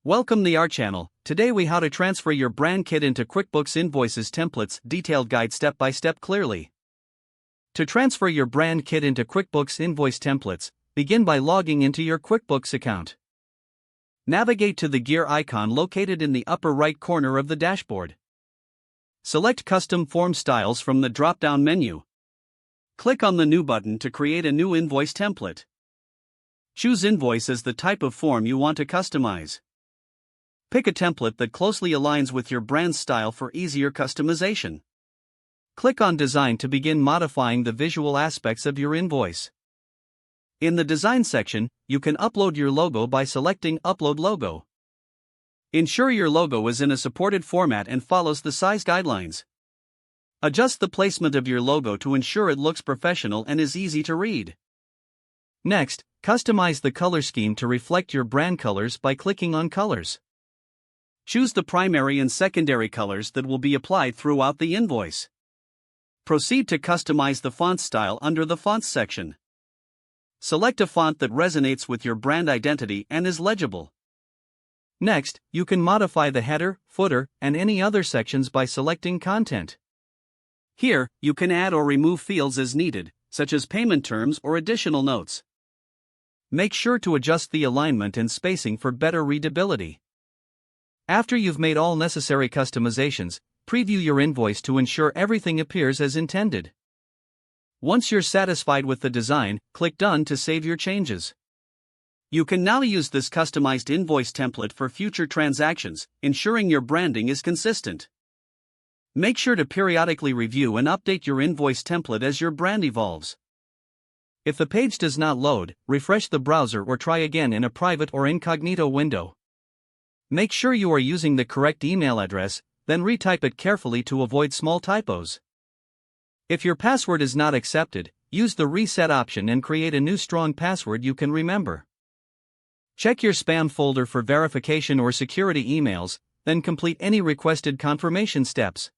Welcome to our channel. Today we how to transfer your brand kit into QuickBooks Invoices templates, detailed guide step by step clearly. To transfer your brand kit into QuickBooks Invoice templates, begin by logging into your QuickBooks account. Navigate to the gear icon located in the upper right corner of the dashboard. Select Custom Form Styles from the drop-down menu. Click on the New button to create a new invoice template. Choose Invoice as the type of form you want to customize. Pick a template that closely aligns with your brand's style for easier customization. Click on Design to begin modifying the visual aspects of your invoice. In the Design section, you can upload your logo by selecting Upload Logo. Ensure your logo is in a supported format and follows the size guidelines. Adjust the placement of your logo to ensure it looks professional and is easy to read. Next, customize the color scheme to reflect your brand colors by clicking on Colors. Choose the primary and secondary colors that will be applied throughout the invoice. Proceed to customize the font style under the Fonts section. Select a font that resonates with your brand identity and is legible. Next, you can modify the header, footer, and any other sections by selecting Content. Here, you can add or remove fields as needed, such as payment terms or additional notes. Make sure to adjust the alignment and spacing for better readability. After you've made all necessary customizations, preview your invoice to ensure everything appears as intended. Once you're satisfied with the design, click Done to save your changes. You can now use this customized invoice template for future transactions, ensuring your branding is consistent. Make sure to periodically review and update your invoice template as your brand evolves. If the page does not load, refresh the browser or try again in a private or incognito window. Make sure you are using the correct email address, then retype it carefully to avoid small typos. If your password is not accepted, use the reset option and create a new strong password you can remember. Check your spam folder for verification or security emails, then complete any requested confirmation steps.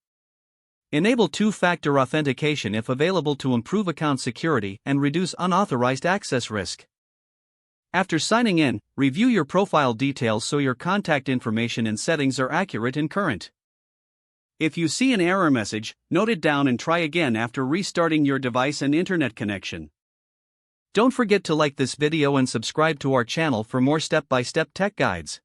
Enable two-factor authentication if available to improve account security and reduce unauthorized access risk. After signing in, review your profile details so your contact information and settings are accurate and current. If you see an error message, note it down and try again after restarting your device and internet connection. Don't forget to like this video and subscribe to our channel for more step-by-step tech guides.